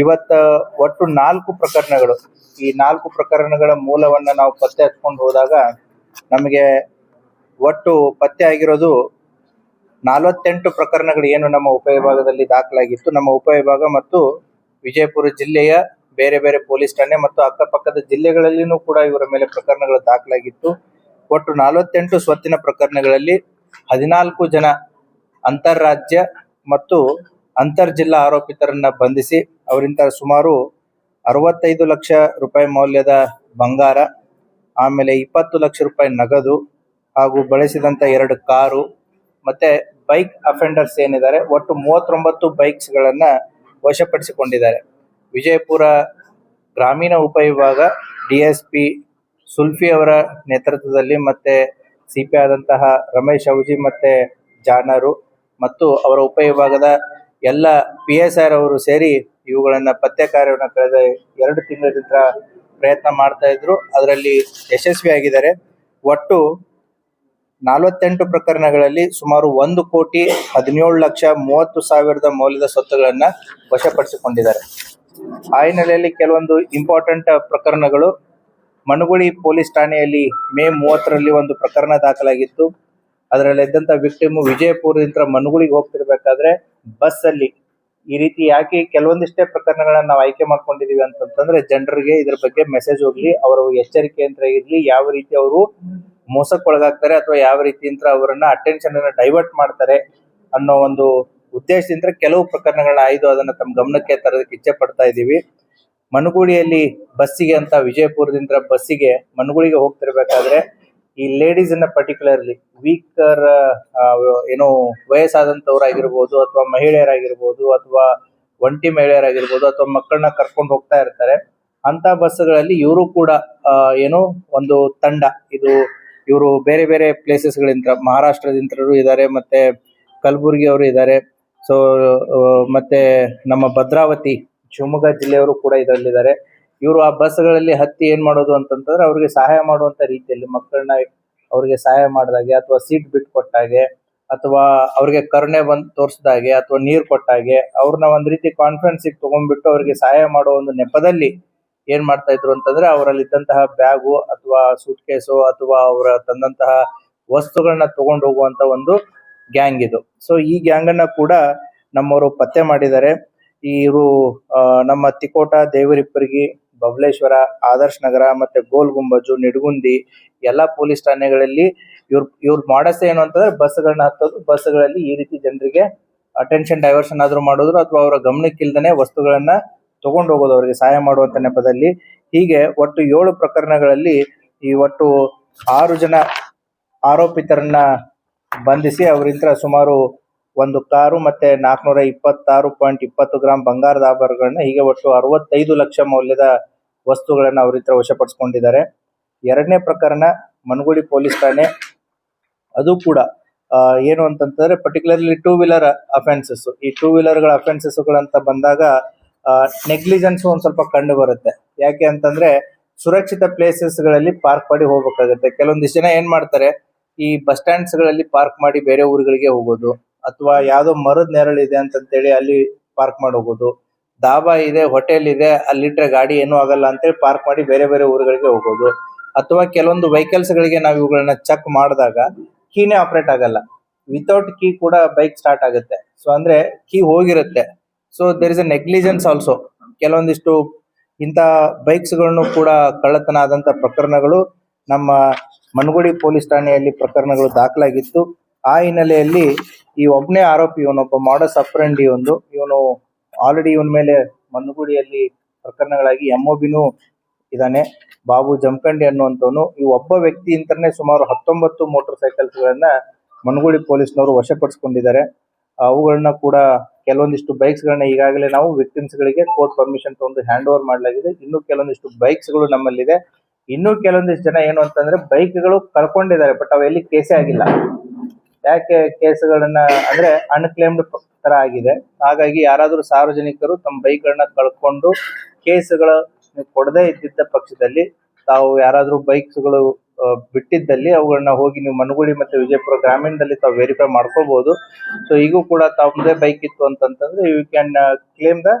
ಇವತ್ತ ಒಟ್ಟು 4 ಪ್ರಕರಣಗಳು. ಈ 4 ಪ್ರಕರಣಗಳ ಮೂಲವನ್ನ ನಾವು ಪತ್ತೆ ಹಚ್ಕೊಂಡು ಹೋದಾಗ ನಮಗೆ ಒಟ್ಟು ಪತ್ತೆ ಆಗಿರೋದು 48 ಪ್ರಕರಣಗಳು ಏನು ನಮ್ಮ ಉಪವಿಭಾಗದಲ್ಲಿ ದಾಖಲಾಗಿತ್ತು. ನಮ್ಮ ಉಪವಿಭಾಗ ಮತ್ತು ವಿಜಯಪುರ ಜಿಲ್ಲೆಯ ಬೇರೆ ಬೇರೆ ಪೊಲೀಸ್ ಠಾಣೆ ಮತ್ತು ಅಕ್ಕಪಕ್ಕದ ಜಿಲ್ಲೆಗಳಲ್ಲಿನೂ ಕೂಡ ಇವರ ಮೇಲೆ ಪ್ರಕರಣಗಳು ದಾಖಲಾಗಿತ್ತು. ಒಟ್ಟು 48 ಸ್ವತ್ತಿನ ಪ್ರಕರಣಗಳಲ್ಲಿ 14 ಜನ ಅಂತಾರಾಜ್ಯ ಮತ್ತು ಅಂತರ್ ಜಿಲ್ಲಾ ಆರೋಪಿತರನ್ನ ಬಂಧಿಸಿ ಅವರಿಂದ ಸುಮಾರು 65 ಲಕ್ಷ ರೂಪಾಯಿ ಮೌಲ್ಯದ ಬಂಗಾರ, ಆಮೇಲೆ 20 ಲಕ್ಷ ರೂಪಾಯಿ ನಗದು ಹಾಗೂ ಬಳಸಿದಂತ 2 ಕಾರು ಮತ್ತೆ ಬೈಕ್ ಅಫೆಂಡರ್ಸ್ ಏನಿದ್ದಾರೆ ಒಟ್ಟು 39 ಬೈಕ್ಸ್ ಗಳನ್ನ ವಶಪಡಿಸಿಕೊಂಡಿದ್ದಾರೆ. ವಿಜಯಪುರ ಗ್ರಾಮೀಣ ಉಪವಿಭಾಗ ಡಿಎಸ್ಪಿ ಸುಲ್ಫಿ ಅವರ ನೇತೃತ್ವದಲ್ಲಿ ಮತ್ತೆ ಸಿಪಿ ಆದಂತಹ ರಮೇಶ್ ಅವಜಿ ಮತ್ತೆ ಜಾನರು ಮತ್ತು ಅವರ ಉಪವಿಭಾಗದ ಎಲ್ಲ PSI ಅವರು ಸೇರಿ ಇವುಗಳನ್ನ ಪತ್ತೆ ಕಾರ್ಯವನ್ನು ಕಳೆದ 2 ತಿಂಗಳಿಂದ ಪ್ರಯತ್ನ ಮಾಡ್ತಾ ಇದ್ರು. ಅದರಲ್ಲಿ ಯಶಸ್ವಿಯಾಗಿದ್ದಾರೆ. ಒಟ್ಟು 48 ಪ್ರಕರಣಗಳಲ್ಲಿ ಸುಮಾರು 1,17,30,000 ಮೌಲ್ಯದ ಸ್ವತ್ತುಗಳನ್ನ ವಶಪಡಿಸಿಕೊಂಡಿದ್ದಾರೆ. ಆ ಹಿನ್ನೆಲೆಯಲ್ಲಿ ಕೆಲವೊಂದು ಇಂಪಾರ್ಟೆಂಟ್ ಪ್ರಕರಣಗಳು ಮನಗುಳಿ ಪೊಲೀಸ್ ಠಾಣೆಯಲ್ಲಿ ಮೇ 30ರಲ್ಲಿ ಒಂದು ಪ್ರಕರಣ ದಾಖಲಾಗಿತ್ತು. ಅದರಲ್ಲಿ ಇದ್ದಂತ ವಿಕ್ಟಿಮ್ ವಿಜಯಪುರದಿಂದ ಮನಗುಳಿಗೆ ಹೋಗ್ತಿರ್ಬೇಕಾದ್ರೆ ಬಸ್ ಅಲ್ಲಿ ಈ ರೀತಿ ಯಾಕೆ ಕೆಲವೊಂದಿಷ್ಟೇ ಪ್ರಕರಣಗಳನ್ನ ನಾವು ಆಯ್ಕೆ ಮಾಡ್ಕೊಂಡಿದೀವಿ ಅಂತಂದ್ರೆ ಜನರಿಗೆ ಇದ್ರ ಬಗ್ಗೆ ಮೆಸೇಜ್ ಹೋಗ್ಲಿ, ಅವರ ಎಚ್ಚರಿಕೆಯಿಂದ ಇರ್ಲಿ, ಯಾವ ರೀತಿ ಅವರು ಮೋಸಕ್ಕೊಳಗಾಗ್ತಾರೆ ಅಥವಾ ಯಾವ ರೀತಿಯಿಂದ ಅವರನ್ನ ಅಟೆನ್ಷನ್ ಅನ್ನ ಡೈವರ್ಟ್ ಮಾಡ್ತಾರೆ ಅನ್ನೋ ಒಂದು ಉದ್ದೇಶದಿಂದ ಕೆಲವು ಪ್ರಕರಣಗಳನ್ನ ಆಯ್ದು ಅದನ್ನ ತಮ್ಮ ಗಮನಕ್ಕೆ ತರೋದಕ್ಕೆ ಇಚ್ಛೆ ಪಡ್ತಾ ಇದೀವಿ. ಮನಗುಳಿಯಲ್ಲಿ ಬಸ್ಸಿಗೆ ಅಂತ ವಿಜಯಪುರದಿಂದ ಬಸ್ಸಿಗೆ ಮನಗುಳಿಗೆ ಹೋಗ್ತಿರ್ಬೇಕಾದ್ರೆ ಈ ಲೇಡೀಸ್ ಅನ್ನ ಪರ್ಟಿಕ್ಯುಲರ್ಲಿ ವೀಕರ್ ಏನೋ ವಯಸ್ಸಾದಂತವ್ರಾಗಿರ್ಬೋದು ಅಥವಾ ಮಹಿಳೆಯರಾಗಿರ್ಬೋದು ಅಥವಾ ಒಂಟಿ ಮಹಿಳೆಯರಾಗಿರ್ಬೋದು ಅಥವಾ ಮಕ್ಕಳನ್ನ ಕರ್ಕೊಂಡು ಹೋಗ್ತಾ ಇರ್ತಾರೆ. ಅಂತ ಬಸ್ಗಳಲ್ಲಿ ಇವರು ಕೂಡ ಏನೋ ಒಂದು ತಂಡ, ಇವರು ಬೇರೆ ಬೇರೆ ಪ್ಲೇಸಸ್ ಗಳಿಂದ ಮಹಾರಾಷ್ಟ್ರದಿಂತರು ಇದ್ದಾರೆ, ಮತ್ತೆ ಕಲಬುರ್ಗಿ ಅವರು ಇದ್ದಾರೆ, ಸೊ ಮತ್ತೆ ನಮ್ಮ ಭದ್ರಾವತಿ ಶಿವಮೊಗ್ಗ ಜಿಲ್ಲೆಯವರು ಕೂಡ ಇದರಲ್ಲಿದ್ದಾರೆ. ಇವರು ಆ ಬಸ್ಗಳಲ್ಲಿ ಹತ್ತಿ ಏನ್ ಮಾಡೋದು ಅಂತಂತಂದ್ರೆ ಅವ್ರಿಗೆ ಸಹಾಯ ಮಾಡುವಂತ ರೀತಿಯಲ್ಲಿ ಮಕ್ಕಳನ್ನ ಅವ್ರಿಗೆ ಸಹಾಯ ಮಾಡಿದಾಗೆ ಅಥವಾ ಸೀಟ್ ಬಿಟ್ಟು ಕೊಟ್ಟಾಗೆ ಅಥವಾ ಅವ್ರಿಗೆ ಕರುಣೆ ಬಂದು ತೋರಿಸಿದಾಗೆ ಅಥವಾ ನೀರು ಕೊಟ್ಟಾಗೆ ಅವ್ರನ್ನ ಒಂದ್ ರೀತಿ ಕಾನ್ಫಿಡೆನ್ಸ್ ತಗೊಂಡ್ಬಿಟ್ಟು ಅವ್ರಿಗೆ ಸಹಾಯ ಮಾಡೋ ಒಂದು ನೆಪದಲ್ಲಿ ಏನ್ ಮಾಡ್ತಾ ಇದ್ರು ಅಂತಂದ್ರೆ ಅವರಲ್ಲಿ ಇದ್ದಂತಹ ಬ್ಯಾಗು ಅಥವಾ ಸೂಟ್ ಕೇಸು ಅಥವಾ ಅವರ ತಂದಂತಹ ವಸ್ತುಗಳನ್ನ ತಗೊಂಡು ಹೋಗುವಂತ ಒಂದು ಗ್ಯಾಂಗ್ ಇದು. ಸೊ ಈ ಗ್ಯಾಂಗ್ ಅನ್ನ ಕೂಡ ನಮ್ಮವರು ಪತ್ತೆ ಮಾಡಿದ್ದಾರೆ. ಇವರು ನಮ್ಮ ತಿಕೋಟ, ದೇವರಿಪ್ಪರ್ಗಿ, ಬಬಲೇಶ್ವರ, ಆದರ್ಶ್ ನಗರ ಮತ್ತೆ ಗೋಲ್ ಗುಂಬಜು, ನಿಡಗುಂದಿ ಎಲ್ಲಾ ಪೊಲೀಸ್ ಠಾಣೆಗಳಲ್ಲಿ ಇವ್ರ ಮಾಡಸ್ ಏನು ಅಂತಂದ್ರೆ ಬಸ್ಗಳನ್ನ ಹತ್ತೋದು, ಬಸ್ಗಳಲ್ಲಿ ಈ ರೀತಿ ಜನರಿಗೆ ಅಟೆನ್ಷನ್ ಡೈವರ್ಷನ್ ಆದ್ರೂ ಮಾಡೋದು ಅಥವಾ ಅವರ ಗಮನಕ್ಕಿಲ್ದನೆ ವಸ್ತುಗಳನ್ನ ತಗೊಂಡು ಹೋಗೋದು ಅವರಿಗೆ ಸಹಾಯ ಮಾಡುವಂತ ನೆಪದಲ್ಲಿ. ಹೀಗೆ ಒಟ್ಟು 7 ಪ್ರಕರಣಗಳಲ್ಲಿ ಈ ಒಟ್ಟು 6 ಜನ ಆರೋಪಿತರನ್ನ ಬಂಧಿಸಿ ಅವರಿಂದ ಸುಮಾರು 1 ಕಾರು ಮತ್ತೆ 426.20 ಗ್ರಾಂ ಬಂಗಾರದ ಆಭರಣಗಳನ್ನ ಹೀಗೆ ಒಟ್ಟು 65 ಲಕ್ಷ ಮೌಲ್ಯದ ವಸ್ತುಗಳನ್ನ ಅವರಿಂದ ವಶಪಡಿಸಿಕೊಂಡಿದ್ದಾರೆ. 2ನೇ ಪ್ರಕರಣ ಮನಗುಳಿ ಪೊಲೀಸ್ ಠಾಣೆ. ಅದು ಕೂಡ ಏನು ಅಂತಂತಂದ್ರೆ ಪರ್ಟಿಕ್ಯುಲರ್ಲಿ 2 ವೀಲರ್ ಅಫೆನ್ಸಸ್. ಈ 2 ವೀಲರ್ಗಳ ಅಫೆನ್ಸಸ್ ಗಳಂತ ಬಂದಾಗ ನೆಗ್ಲಿಜೆನ್ಸ್ ಒಂದ್ ಸ್ವಲ್ಪ ಕಂಡು ಬರುತ್ತೆ. ಯಾಕೆ ಅಂತಂದ್ರೆ ಸುರಕ್ಷಿತ ಪ್ಲೇಸಸ್ ಗಳಲ್ಲಿ ಪಾರ್ಕ್ ಮಾಡಿ ಹೋಗ್ಬೇಕಾಗುತ್ತೆ. ಕೆಲವೊಂದಿಷ್ಟು ಜನ ಏನ್ ಮಾಡ್ತಾರೆ, ಈ ಬಸ್ ಸ್ಟ್ಯಾಂಡ್ಸ್ ಗಳಲ್ಲಿ ಪಾರ್ಕ್ ಮಾಡಿ ಬೇರೆ ಊರುಗಳಿಗೆ ಹೋಗೋದು, ಅಥವಾ ಯಾವ್ದೋ ಮರದ ನೆರಳಿದೆ ಅಂತೇಳಿ ಅಲ್ಲಿ ಪಾರ್ಕ್ ಮಾಡಿ ಹೋಗೋದು, ದಾಬಾ ಇದೆ, ಹೋಟೆಲ್ ಇದೆ, ಅಲ್ಲಿಟ್ರೆ ಗಾಡಿ ಏನೂ ಆಗಲ್ಲ ಅಂತೇಳಿ ಪಾರ್ಕ್ ಮಾಡಿ ಬೇರೆ ಬೇರೆ ಊರುಗಳಿಗೆ ಹೋಗೋದು. ಅಥವಾ ಕೆಲವೊಂದು ವೆಹಿಕಲ್ಸ್ ಗಳಿಗೆ ನಾವು ಇವುಗಳನ್ನ ಚೆಕ್ ಮಾಡಿದಾಗ ಕೀನೇ ಆಪರೇಟ್ ಆಗಲ್ಲ, ವಿತೌಟ್ ಕೀ ಕೂಡ ಬೈಕ್ ಸ್ಟಾರ್ಟ್ ಆಗುತ್ತೆ. ಸೊ ಅಂದ್ರೆ ಕೀ ಹೋಗಿರುತ್ತೆ. So there is a negligence also. ಕೆಲವೊಂದಿಷ್ಟು ಇಂಥ ಬೈಕ್ಸ್ ಗಳನ್ನು ಕೂಡ ಕಳ್ಳತನ ಆದಂತ ಪ್ರಕರಣಗಳು ನಮ್ಮ ಮನಗುಳಿ ಪೊಲೀಸ್ ಠಾಣೆಯಲ್ಲಿ ಪ್ರಕರಣಗಳು ದಾಖಲಾಗಿತ್ತು. ಆ ಹಿನ್ನೆಲೆಯಲ್ಲಿ ಈ ಒಬ್ಬನೇ ಆರೋಪಿ, ಇವನೊಬ್ಬ ಮಾಡಸ್ ಅಪ್ರೆಂಡಿ ಇವನು ಆಲ್ರೆಡಿ ಇವನ ಮೇಲೆ ಮನಗುಳಿಯಲ್ಲಿ ಪ್ರಕರಣಗಳಾಗಿ MOBನೂ ಇದಾನೆ, ಬಾಬು ಜಮಖಂಡಿ ಅನ್ನುವಂಥವನು. ಈ ಒಬ್ಬ ವ್ಯಕ್ತಿ ಇಂತನೇ ಸುಮಾರು 19 ಮೋಟಾರ್ ಸೈಕಲ್ಸ್ ಗಳನ್ನ ಮನಗುಳಿ ಪೊಲೀಸ್ನವರು ವಶಪಡಿಸಿಕೊಂಡಿದ್ದಾರೆ. ಅವುಗಳನ್ನ ಕೂಡ ಕೆಲವೊಂದಿಷ್ಟು ಬೈಕ್ಸ್ ಗಳನ್ನ ಈಗಾಗಲೇ ನಾವು ವಿಕ್ಟಿಮ್ಸ್ ಗಳಿಗೆ ಕೋರ್ಟ್ ಪರ್ಮಿಷನ್ ತಗೊಂಡು ಹ್ಯಾಂಡ್ ಓವರ್ ಮಾಡಲಾಗಿದೆ. ಇನ್ನು ಕೆಲವೊಂದಿಷ್ಟು ಬೈಕ್ಸ್ ಗಳು ನಮ್ಮಲ್ಲಿದೆ. ಇನ್ನು ಕೆಲವೊಂದಿಷ್ಟು ಜನ ಏನು ಅಂತಂದ್ರೆ ಬೈಕ್ ಗಳು ಕಳ್ಕೊಂಡಿದ್ದಾರೆ, ಬಟ್ ಅವೆಲ್ಲಿ ಕೇಸೇ ಆಗಿಲ್ಲ. ಯಾಕೆ ಕೇಸ್ಗಳನ್ನ ಅಂದ್ರೆ ಅನ್ಕ್ಲೇಮ್ಡ್ ತರ ಆಗಿದೆ. ಹಾಗಾಗಿ ಯಾರಾದ್ರೂ ಸಾರ್ವಜನಿಕರು ತಮ್ಮ ಬೈಕ್ ಗಳನ್ನ ಕಳ್ಕೊಂಡು ಕೇಸ್ಗಳು ಕೊಡದೇ ಇದ್ದಿದ್ದ ಪಕ್ಷದಲ್ಲಿ ತಾವು ಯಾರಾದ್ರೂ ಬೈಕ್ಸ್ ಗಳು ಬಿಟ್ಟಿದ್ದಲ್ಲಿ ಅವುಗಳನ್ನ ಹೋಗಿ ನೀವು ಮನಗುಳಿ ಮತ್ತೆ ವಿಜಯಪುರ ಗ್ರಾಮೀಣದಲ್ಲಿ ತಾವು ವೆರಿಫೈ ಮಾಡ್ಕೋಬಹುದು. ಸೊ ಈಗೂ ಕೂಡ ತಮ್ಮದೇ ಬೈಕ್ ಇತ್ತು ಅಂತಂತಂದ್ರೆ ಯು ಕ್ಯಾನ್ ಕ್ಲೇಮ್ ದ